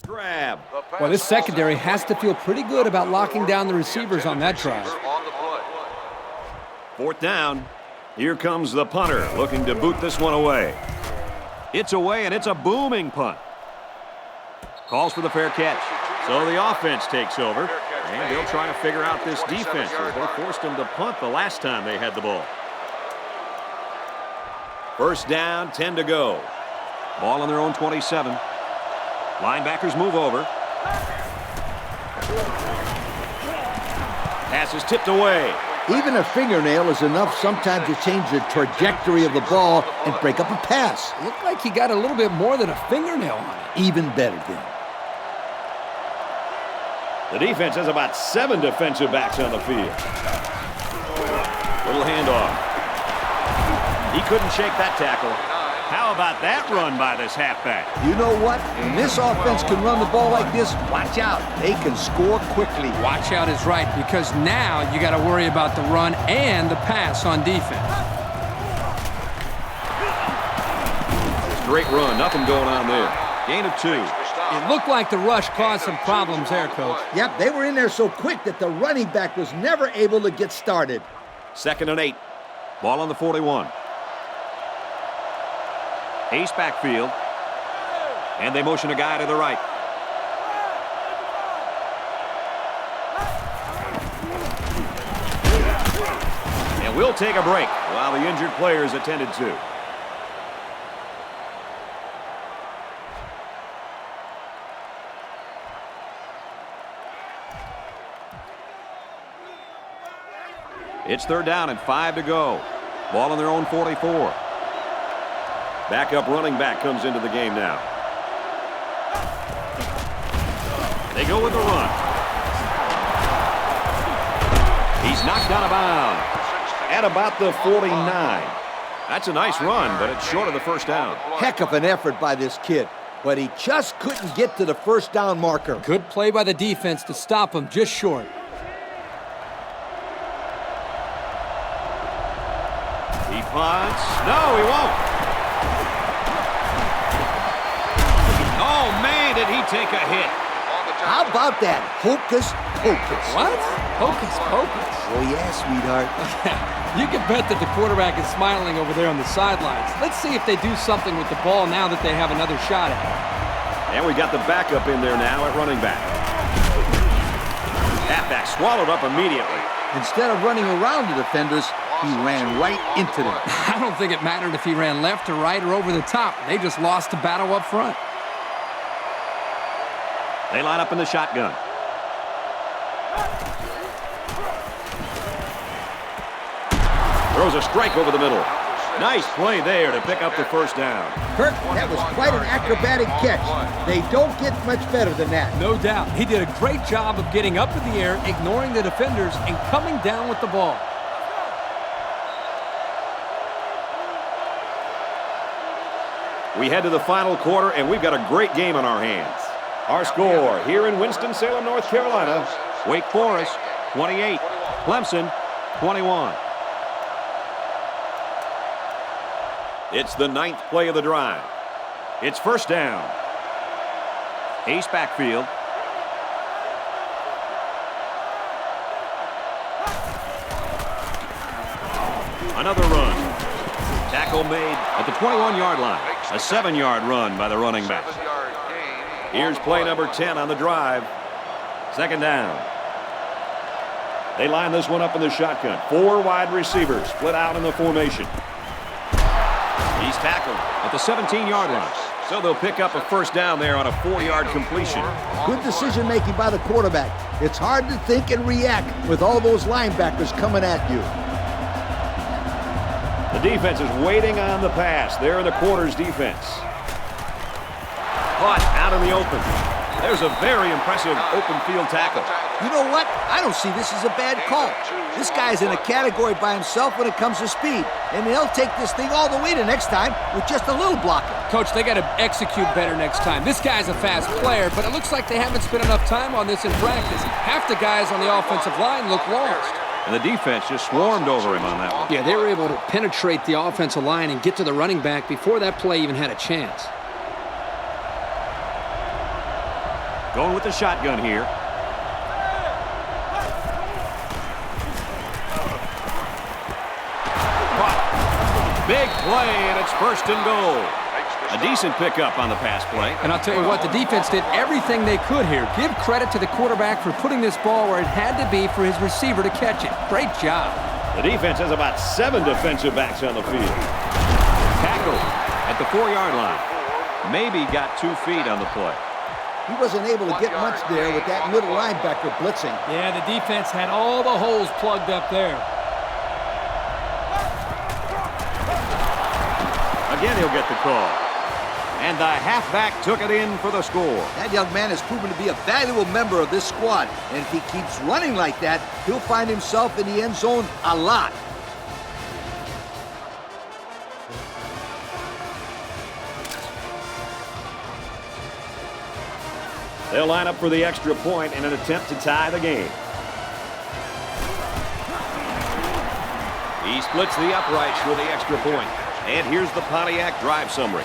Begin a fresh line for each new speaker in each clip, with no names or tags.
Grab.
Well, this secondary has to feel pretty good about locking down the receivers on that drive.
4th down. Here comes the punter, looking to boot this one away. It's away, and it's a booming punt. Calls for the fair catch. So the offense takes over, and they'll try to figure out this defense as they forced them to punt the last time they had the ball. 1st down, 10 to go. Ball on their own 27. Linebackers move over. Pass is tipped away.
Even a fingernail is enough sometimes to change the trajectory of the ball and break up a pass.
Looked like he got a little bit more than a fingernail on it.
Even better then.
The defense has about 7 defensive backs on the field. Little handoff. He couldn't shake that tackle. How about that run by this halfback?
You know what? When this offense can run the ball like this, watch out. They can score quickly.
Watch out is right, because now you got to worry about the run and the pass on defense.
Great run. Nothing going on there. Gain of 2.
It looked like the rush caused some problems there, Coach.
Yep, they were in there so quick that the running back was never able to get started.
2nd and 8. Ball on the 41. Ace backfield. And they motion a guy to the right. And we'll take a break while the injured player is attended to. It's 3rd down and 5 to go. Ball on their own 44. Backup running back comes into the game now. They go with the run. He's knocked out of bounds at about the 49. That's a nice run, but it's short of the 1st down.
Heck of an effort by this kid, but he just couldn't get to the 1st down marker.
Good play by the defense to stop him just short.
He punts. No, he won't. Oh, man, did he take a hit.
How about that? Hocus pocus.
What? Hocus pocus.
Oh, yeah, sweetheart.
You can bet that the quarterback is smiling over there on the sidelines. Let's see if they do something with the ball now that they have another shot at it.
And we got the backup in there now at running back. Halfback swallowed up immediately.
Instead of running around the defenders, he ran right into them.
I don't think it mattered if he ran left or right or over the top. They just lost the battle up front.
They line up in the shotgun. Throws a strike over the middle. Nice play there to pick up the 1st down.
Kirk, that was quite an acrobatic catch. They don't get much better than that.
No doubt. He did a great job of getting up in the air, ignoring the defenders, and coming down with the ball.
We head to the final quarter, and we've got a great game on our hands. Our score here in Winston-Salem, North Carolina, Wake Forest 28, Clemson 21. It's the 9th play of the drive. It's 1st down. Ace backfield. Another run. Tackle made at the 21-yard line. A 7-yard run by the running back. Here's play number 10 on the drive. 2nd down. They line this one up in the shotgun. 4 wide receivers split out in the formation. He's tackled at the 17-yard line. So they'll pick up a 1st down there on a 4-yard completion.
Good decision-making by the quarterback. It's hard to think and react with all those linebackers coming at you.
The defense is waiting on the pass. They're in the quarters defense. Caught out in the open. There's a very impressive open field tackle.
You know what? I don't see this as a bad call. This guy's in a category by himself when it comes to speed, and they'll take this thing all the way to next time with just a little blocking.
Coach, they got to execute better next time. This guy's a fast player, but it looks like they haven't spent enough time on this in practice. Half the guys on the offensive line look lost.
And the defense just swarmed over him on that one.
Yeah, they were able to penetrate the offensive line and get to the running back before that play even had a chance.
Going with the shotgun here. Big play, and it's 1st and goal. A decent pickup on the pass play.
And I'll tell you what, the defense did everything they could here. Give credit to the quarterback for putting this ball where it had to be for his receiver to catch it. Great job.
The defense has about 7 defensive backs on the field. Tackle at the 4-yard line. Maybe got 2 feet on the play.
He wasn't able to get much there with that middle linebacker blitzing.
Yeah, the defense had all the holes plugged up there.
Again, he'll get the call. And the halfback took it in for the score.
That young man has proven to be a valuable member of this squad. And if he keeps running like that, he'll find himself in the end zone a lot.
They'll line up for the extra point in an attempt to tie the game. He splits the uprights for the extra point. And here's the Pontiac drive summary.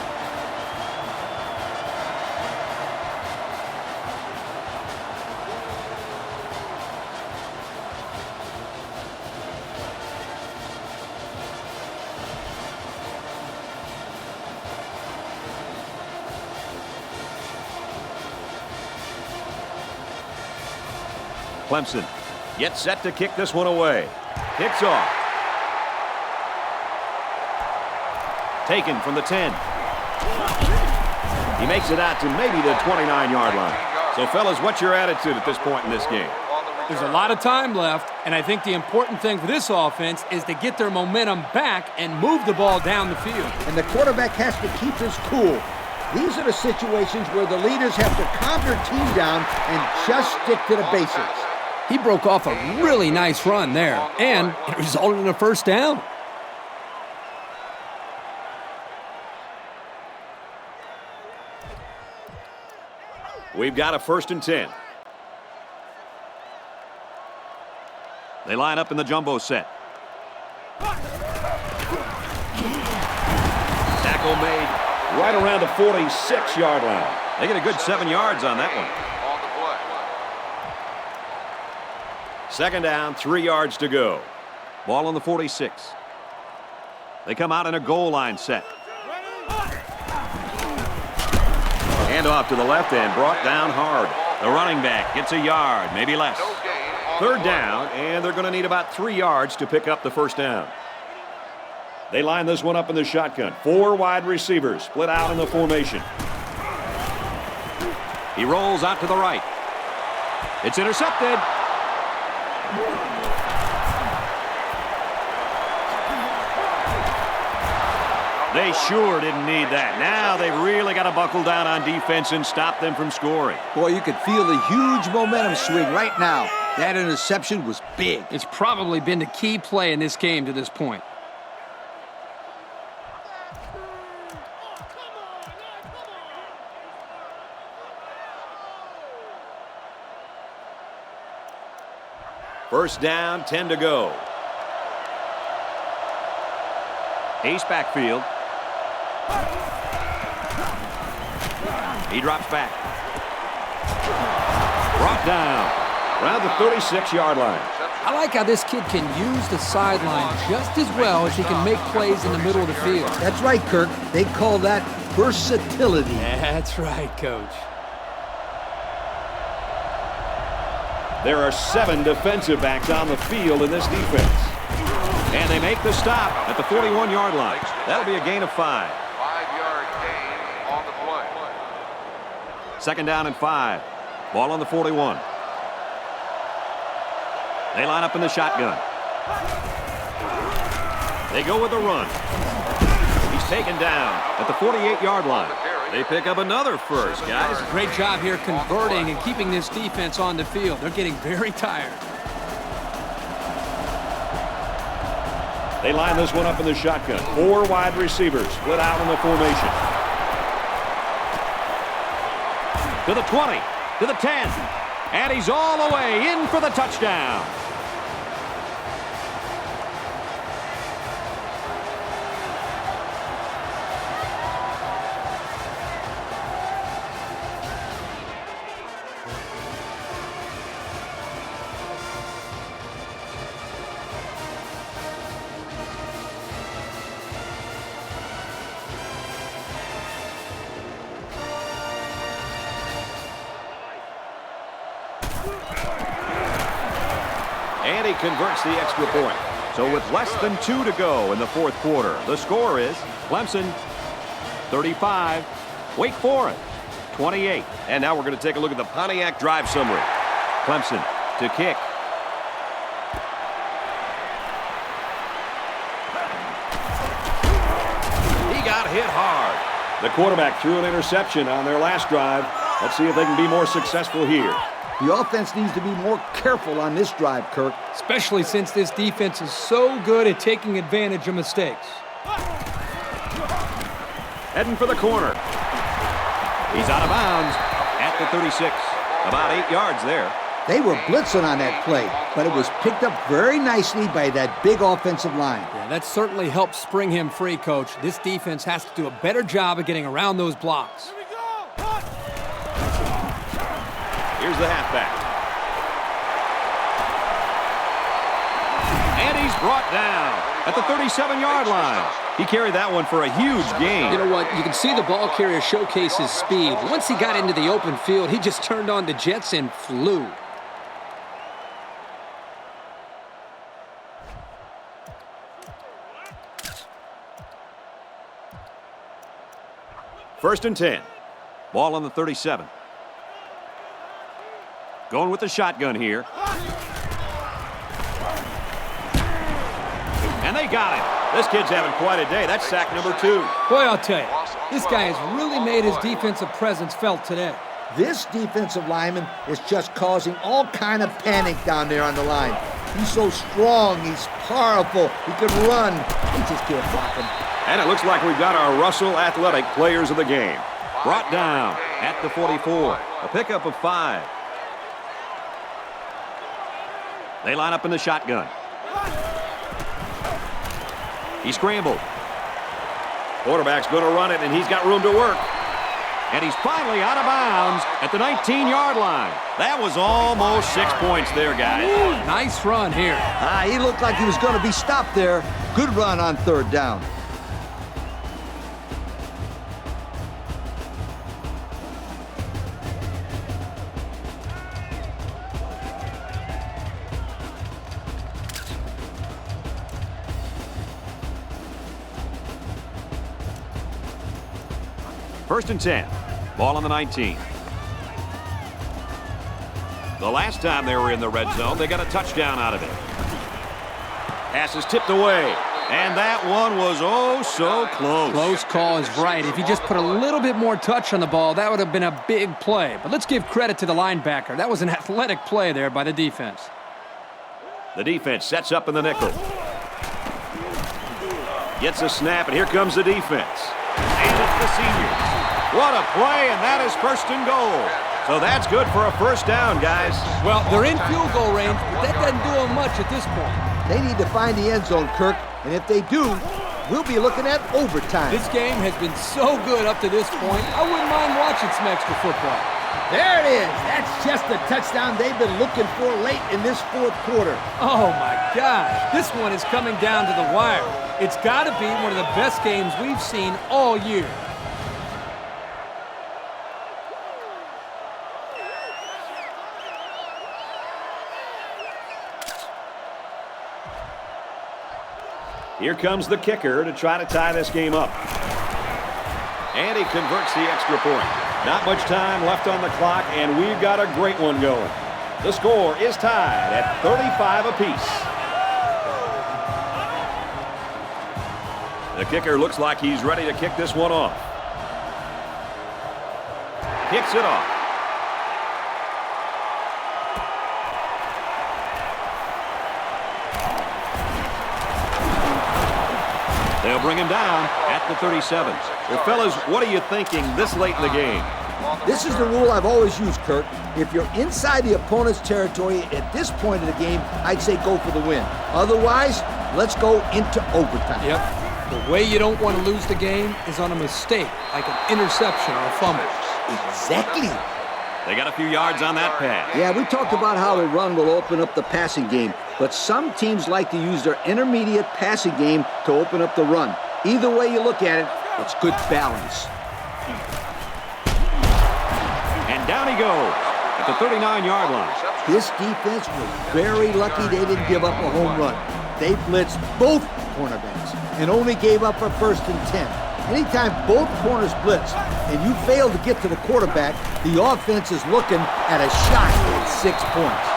Clemson gets set to kick this one away. Kicks off. Taken from the 10. He makes it out to maybe the 29-yard line. So, fellas, what's your attitude at this point in this game?
There's a lot of time left, and I think the important thing for this offense is to get their momentum back and move the ball down the field.
And the quarterback has to keep his cool. These are the situations where the leaders have to calm their team down and just stick to the basics.
He broke off a really nice run there, and it resulted in a 1st down.
We've got a 1st and 10. They line up in the jumbo set. Tackle made right around the 46-yard line. They get a good 7 yards on that one. 2nd down, 3 yards to go. Ball on the 46. They come out in a goal line set. Hand off to the left end, brought down hard. The running back gets a yard, maybe less. 3rd down, and they're going to need about 3 yards to pick up the 1st down. They line this one up in the shotgun. 4 wide receivers split out in the formation. He rolls out to the right. It's intercepted. They sure didn't need that. Now they've really got to buckle down on defense and stop them from scoring.
Boy, you could feel the huge momentum swing right now. That interception was big.
It's probably been the key play in this game to this point.
First down, 10 to go. Ace backfield. He drops back. Brought down around the 36-yard line.
I like how this kid can use the sideline just as well as he can make plays in the middle of the field.
That's right, Kirk. They call that versatility.
That's right, Coach.
There are 7 defensive backs on the field in this defense. And they make the stop at the 41-yard line. That'll be a gain of 5.
5-yard gain on the play.
2nd down and 5. Ball on the 41. They line up in the shotgun. They go with the run. He's taken down at the 48-yard line. They pick up another first, guys.
Great job here converting and keeping this defense on the field. They're getting very tired.
They line this one up in the shotgun. 4 wide receivers split out in the formation. To the 20, to the 10, and he's all the way in for the touchdown. And he converts the extra point. So with less than 2 to go in the fourth quarter, the score is Clemson 35, Wake Forest 28. And now we're going to take a look at the Pontiac drive summary. Clemson to kick. He got hit hard. The quarterback threw an interception on their last drive. Let's see if they can be more successful here.
The offense needs to be more careful on this drive, Kirk.
Especially since this defense is so good at taking advantage of mistakes.
Heading for the corner. He's out of bounds at the 36. About 8 yards there.
They were blitzing on that play, but it was picked up very nicely by that big offensive line.
Yeah, that certainly helped spring him free, Coach. This defense has to do a better job of getting around those blocks.
Here's the halfback. And he's brought down at the 37-yard line. He carried that one for a huge gain.
You know what? You can see the ball carrier showcase his speed. Once he got into the open field, he just turned on the jets and flew.
First and 10. Ball on the 37. Going with the shotgun here. And they got him. This kid's having quite a day. That's sack number 2.
Boy, I'll tell you, this guy has really made his defensive presence felt today.
This defensive lineman is just causing all kind of panic down there on the line. He's so strong, he's powerful, he can run. He just can't block him.
And it looks like we've got our Russell Athletic players of the game. Brought down at the 44. A pickup of 5. They line up in the shotgun. He scrambled. Quarterback's going to run it, and he's got room to work. And he's finally out of bounds at the 19-yard line. That was almost 6 points there, guys.
Ooh, nice run here.
He looked like he was going to be stopped there. Good run on third down.
First and 10. Ball on the 19. The last time they were in the red zone, they got a touchdown out of it. Pass is tipped away. And that one was oh so close.
Close call is right. If you just put a little bit more touch on the ball, that would have been a big play. But let's give credit to the linebacker. That was an athletic play there by the defense.
The defense sets up in the nickel. Gets a snap, and here comes the defense. And it's the seniors. What a play, and that is first and goal. So that's good for a first down, guys.
Well, they're in field goal range, but that doesn't do them much at this point.
They need to find the end zone, Kirk, and if they do, we'll be looking at overtime.
This game has been so good up to this point, I wouldn't mind watching some extra football.
There it is. That's just the touchdown they've been looking for late in this fourth quarter.
Oh, my gosh. This one is coming down to the wire. It's got to be one of the best games we've seen all year.
Here comes the kicker to try to tie this game up. And he converts the extra point. Not much time left on the clock, and we've got a great one going. The score is tied at 35 apiece. The kicker looks like he's ready to kick this one off. Kicks it off. They'll bring him down at the 37. Well, fellas, what are you thinking this late in the game?
This is the rule I've always used, Kirk. If you're inside the opponent's territory at this point of the game, I'd say go for the win. Otherwise, let's go into overtime.
Yep. The way you don't want to lose the game is on a mistake, like an interception or a fumble.
Exactly.
They got a few yards on that pass.
Yeah, we talked about how the run will open up the passing game, but some teams like to use their intermediate passing game to open up the run. Either way you look at it, it's good balance.
And down he goes at the 39-yard line.
This defense was very lucky they didn't give up a home run. They blitzed both cornerbacks and only gave up a 1st and 10. Anytime both corners blitz and you fail to get to the quarterback, the offense is looking at a shot at 6 points.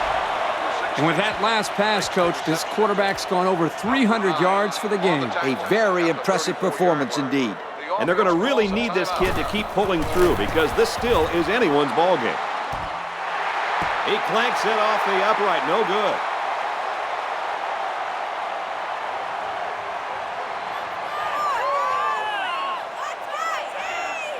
And with that last pass, Coach, this quarterback's gone over 300 yards for the game.
A very impressive performance indeed.
And they're going to really need this kid to keep pulling through because this still is anyone's ball game. He clanks it off the upright. No good.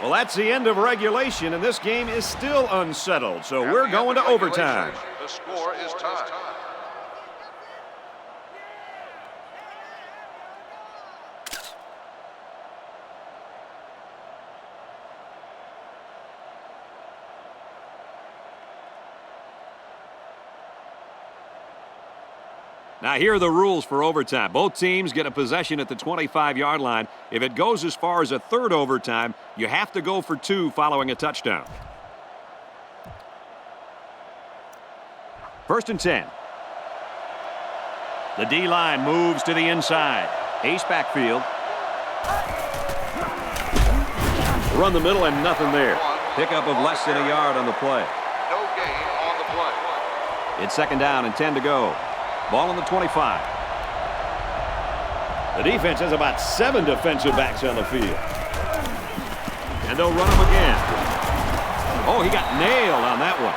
Well, that's the end of regulation, and this game is still unsettled, so we're going to overtime.
The score is tied.
Now, here are the rules for overtime. Both teams get a possession at the 25-yard line. If it goes as far as a third overtime, you have to go for 2 following a touchdown. 1st and 10. The D-line moves to the inside. Ace backfield. Run the middle and nothing there. Pickup of less than a yard on the play.
No gain on the play.
It's 2nd down and 10 to go. Ball on the 25. The defense has about 7 defensive backs on the field. And they'll run him again. Oh, he got nailed on that one.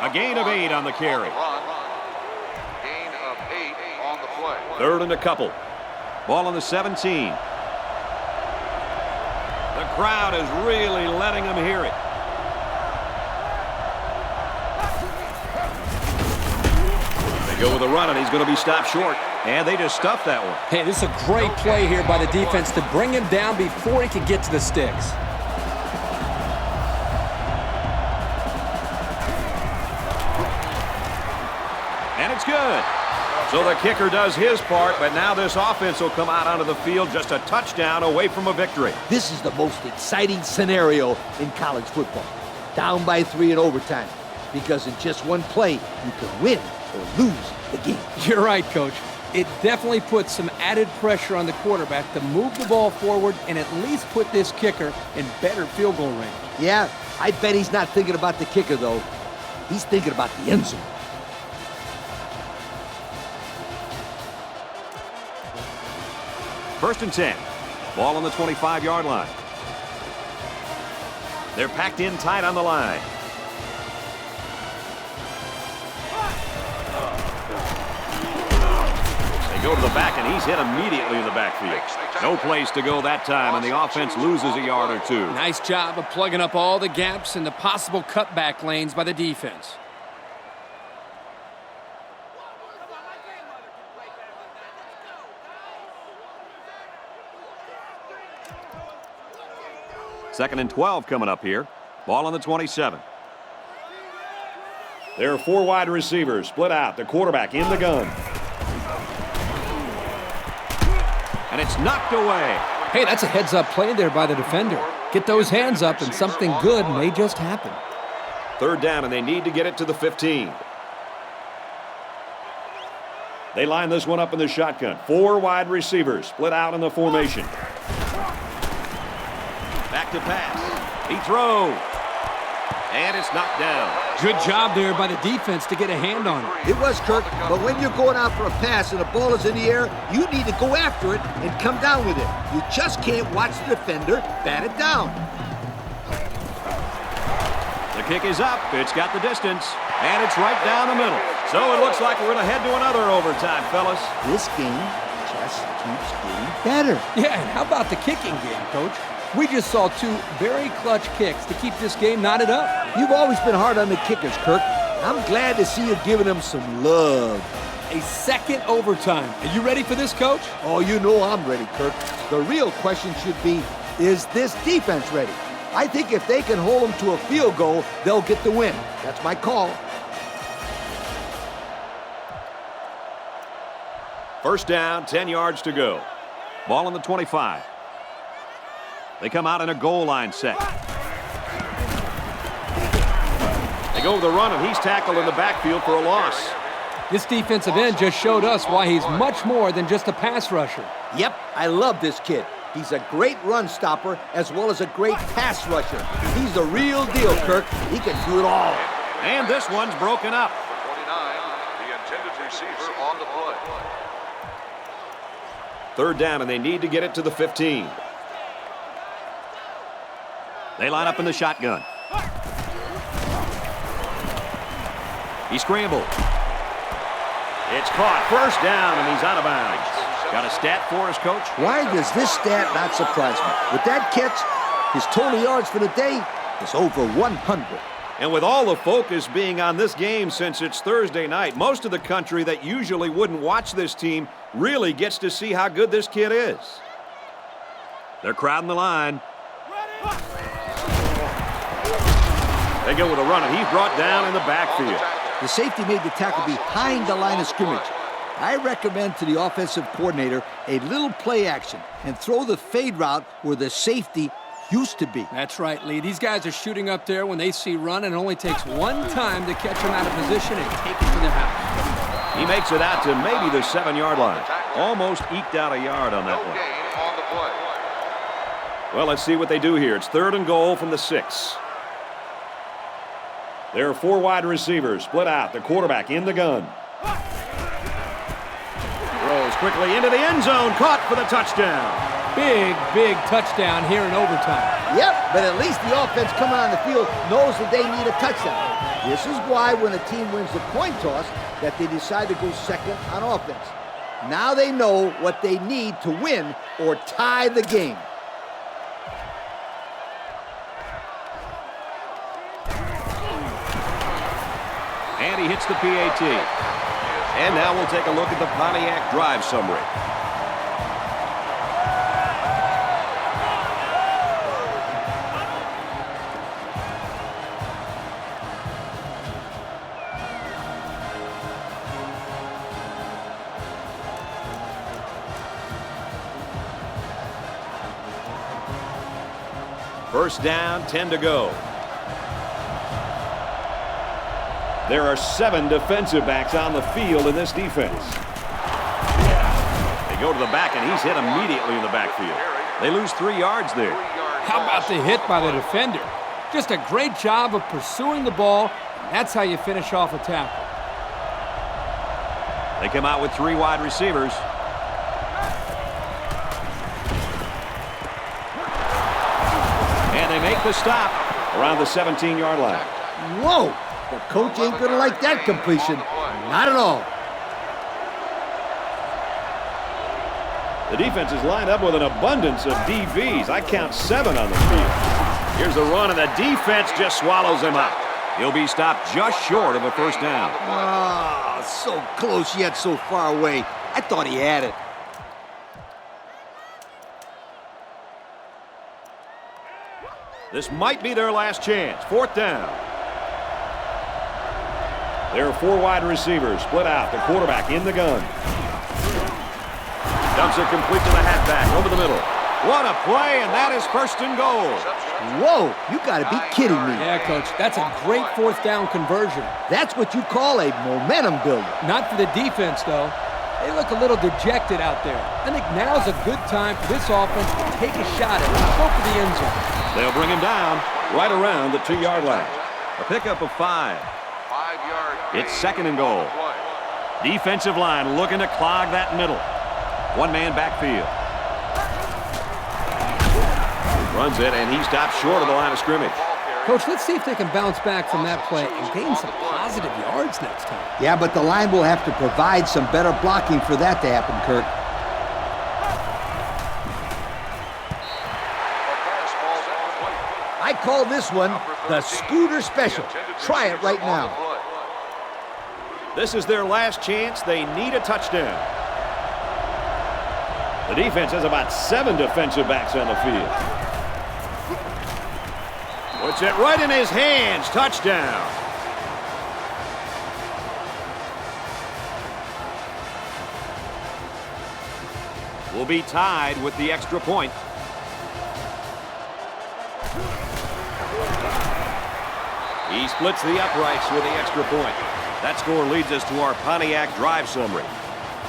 A gain of 8 on the carry.
Gain of 8 on the play.
3rd and a couple. Ball on the 17. The crowd is really letting them hear it. Go with a run, and he's going to be stopped short. And they just stuffed that one.
Hey, this is a great play here by the defense to bring him down before he can get to the sticks.
And it's good. So the kicker does his part, but now this offense will come out onto the field just a touchdown away from a victory.
This is the most exciting scenario in college football. Down by 3 in overtime. Because in just one play, you can win or lose the game.
You're right, Coach. It definitely puts some added pressure on the quarterback to move the ball forward and at least put this kicker in better field goal range.
Yeah, I bet he's not thinking about the kicker, though. He's thinking about the end zone.
First and 10. Ball on the 25-yard line. They're packed in tight on the line. Go to the back, and he's hit immediately in the backfield. No place to go that time, and the offense loses a yard or 2.
Nice job of plugging up all the gaps and the possible cutback lanes by the defense.
Second and 12 coming up here. Ball on the 27. There are 4 wide receivers split out. The quarterback in the gun. And it's knocked away.
Hey, that's a heads-up play there by the defender. Get those hands up and something good may just happen.
3rd down, and they need to get it to the 15. They line this one up in the shotgun. 4 wide receivers split out in the formation. Back to pass. He throws. And it's knocked down.
Good job there by the defense to get a hand on it.
It was, Kirk, but when you're going out for a pass and the ball is in the air, you need to go after it and come down with it. You just can't watch the defender bat it down.
The kick is up. It's got the distance. And it's right down the middle. So it looks like we're going to head to another overtime, fellas.
This game just keeps getting better.
Yeah, and how about the kicking game, Coach? We just saw 2 very clutch kicks to keep this game knotted up.
You've always been hard on the kickers, Kirk. I'm glad to see you giving them some love.
A 2nd overtime. Are you ready for this, Coach?
Oh, you know I'm ready, Kirk. The real question should be, is this defense ready? I think if they can hold them to a field goal, they'll get the win. That's my call.
1st down, 10 yards to go. Ball on the 25. They come out in a goal line set. They go with the run, and he's tackled in the backfield for a loss.
This defensive end just showed us why he's much more than just a pass rusher.
Yep, I love this kid. He's a great run stopper as well as a great pass rusher. He's the real deal, Kirk. He can do it all.
And this one's broken up.
29, the intended receiver on the play.
Third down, and they need to get it to the 15. They line up in the shotgun. He scrambled. It's caught. First down, and he's out of bounds. Got a stat for us, Coach?
Why does this stat not surprise me? With that catch, his total yards for the day is over 100.
And with all the focus being on this game since it's Thursday night, most of the country that usually wouldn't watch this team really gets to see how good this kid is. They're crowding the line. They go with a run, and he's brought down in the backfield.
The safety made the tackle behind the line of scrimmage. I recommend to the offensive coordinator a little play action and throw the fade route where the safety used to be.
That's right, Lee. These guys are shooting up there when they see run, and it only takes one time to catch him out of position and take it to the house.
He makes it out to maybe the 7-yard line. Almost eked out a yard on that one. Well, let's see what they do here. It's 3rd and goal from the 6. There are 4 wide receivers split out. The quarterback in the gun. Throws quickly into the end zone. Caught for the touchdown.
Big, big touchdown here in overtime.
Yep, but at least the offense coming on the field knows that they need a touchdown. This is why when a team wins the coin toss that they decide to go second on offense. Now they know what they need to win or tie the game.
And he hits the PAT. And now we'll take a look at the Pontiac drive summary. First down, 10 to go. There are 7 defensive backs on the field in this defense. They go to the back, and he's hit immediately in the backfield. They lose 3 yards there.
How about the hit by the defender? Just a great job of pursuing the ball. That's how you finish off a tackle.
They come out with 3 wide receivers. And they make the stop around the 17-yard line.
Whoa! The coach ain't gonna like that completion. Not at all.
The defense is lined up with an abundance of DBs. I count 7 on the field. Here's the run, and the defense just swallows him up. He'll be stopped just short of a first down.
Ah, so close yet so far away. I thought he had it.
This might be their last chance. 4th down. There are 4 wide receivers split out. The quarterback in the gun. Dumps it complete to the halfback over the middle. What a play, and that is 1st and goal.
Whoa, you gotta be kidding me.
Yeah, Coach, that's a great 4th down conversion.
That's what you call a momentum builder.
Not for the defense, though. They look a little dejected out there. I think now's a good time for this offense to take a shot at it. Go for the end zone.
They'll bring him down right around the 2-yard line. A pickup of 5. It's 2nd and goal. Defensive line looking to clog that middle. 1-man backfield. Runs it, and he stops short of the line of scrimmage.
Coach, let's see if they can bounce back from that play and gain some positive yards next time.
Yeah, but the line will have to provide some better blocking for that to happen, Kirk. I call this one the Scooter Special. Try it right now.
This is their last chance. They need a touchdown. The defense has about 7 defensive backs on the field. Puts it right in his hands. Touchdown. Will be tied with the extra point. He splits the uprights with the extra point. That score leads us to our Pontiac drive summary.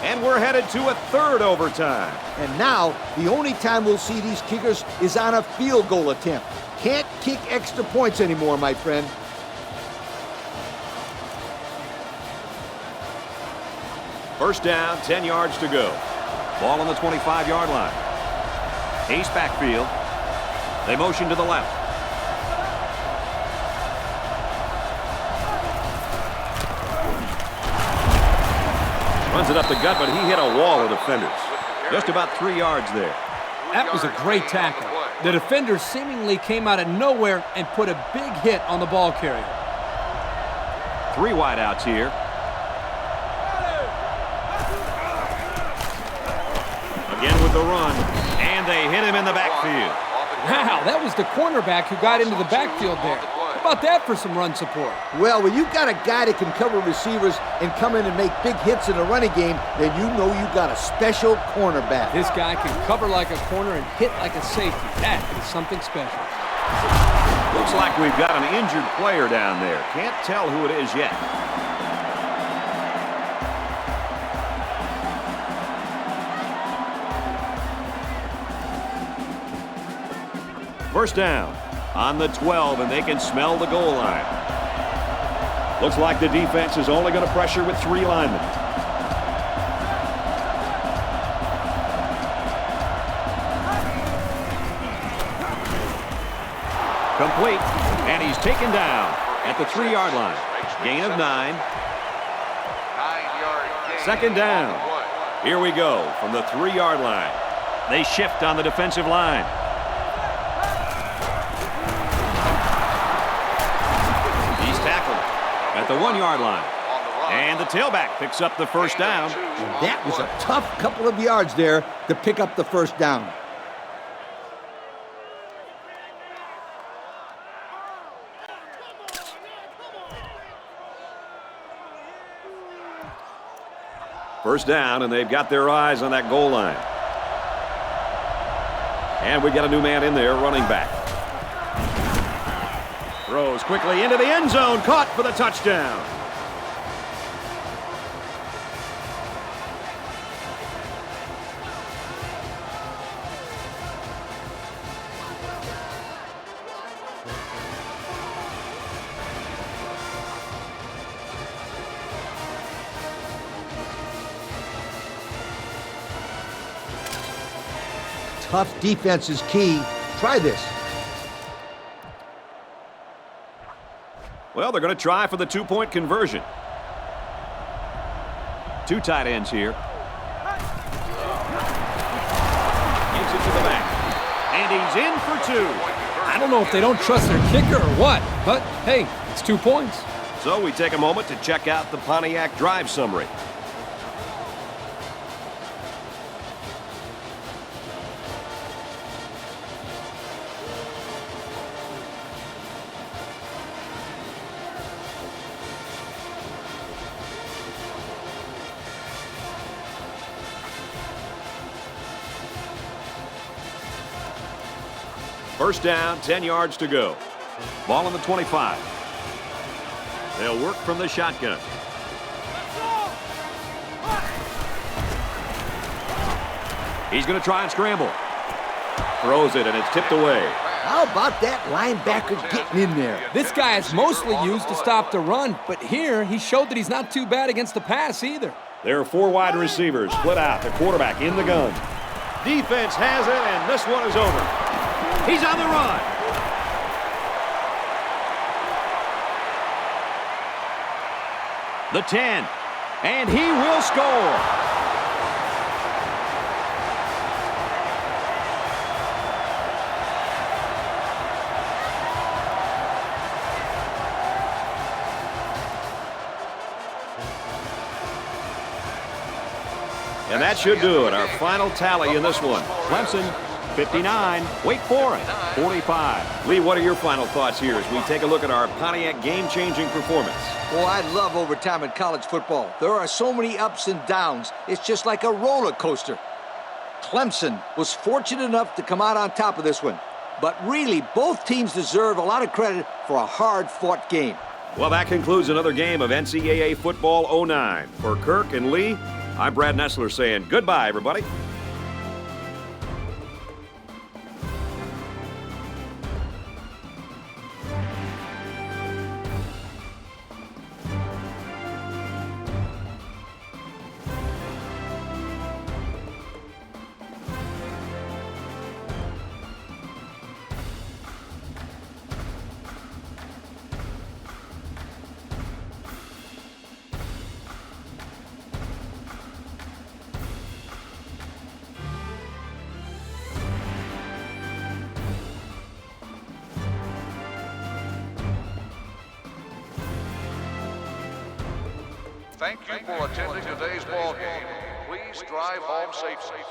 And we're headed to a third overtime.
And now, the only time we'll see these kickers is on a field goal attempt. Can't kick extra points anymore, my friend.
First down, 10 yards to go. Ball on the 25-yard line. Ace backfield. They motion to the left. Runs it up the gut, but he hit a wall of defenders. Just about 3 yards there.
That was a great tackle. The defender seemingly came out of nowhere and put a big hit on the ball carrier.
3 wideouts here. Again with the run, and they hit him in the backfield.
Wow, that was the cornerback who got into the backfield there. How about that for some run support?
Well, when you've got a guy that can cover receivers and come in and make big hits in a running game, then you know you've got a special cornerback.
This guy can cover like a corner and hit like a safety. That is something special.
Looks like we've got an injured player down there. Can't tell who it is yet. First down on the 12, and they can smell the goal line. Looks like the defense is only going to pressure with 3 linemen. Complete, and he's taken down at the 3-yard line. Gain of 9.
9-yard gain.
Second down. Here we go from the 3-yard line. They shift on the defensive line. He's tackled at the 1-yard line. And the tailback picks up the first down.
And that was a tough couple of yards there to pick up the first down.
First down, and they've got their eyes on that goal line. And we got a new man in there, running back. Throws quickly into the end zone, caught for the touchdown.
Tough defense is key. Try this.
Well, they're going to try for the 2-point conversion. 2 tight ends here. Gives it to the back. And he's in for 2.
I don't know if they don't trust their kicker or what, but hey, it's 2 points.
So we take a moment to check out the Pontiac drive summary. First down, 10 yards to go. Ball on the 25. They'll work from the shotgun. He's going to try and scramble. Throws it, and it's tipped away.
How about that linebacker getting in there?
This guy is mostly used to stop the run, but here he showed that he's not too bad against the pass either.
There are 4 wide receivers split out. The quarterback in the gun. Defense has it, and this one is over. He's on the run. The 10, and he will score. And that should do it. Our final tally in this one. Clemson, 59. Wake Forest, 45. Lee, what are your final thoughts here as we take a look at our Pontiac game-changing performance?
Well, I love overtime in college football. There are so many ups and downs. It's just like a roller coaster. Clemson was fortunate enough to come out on top of this one. But really, both teams deserve a lot of credit for a hard-fought game.
Well, that concludes another game of NCAA Football 09. For Kirk and Lee, I'm Brad Nessler saying goodbye, everybody.
Thank you for attending today's ball game. Please drive home safely.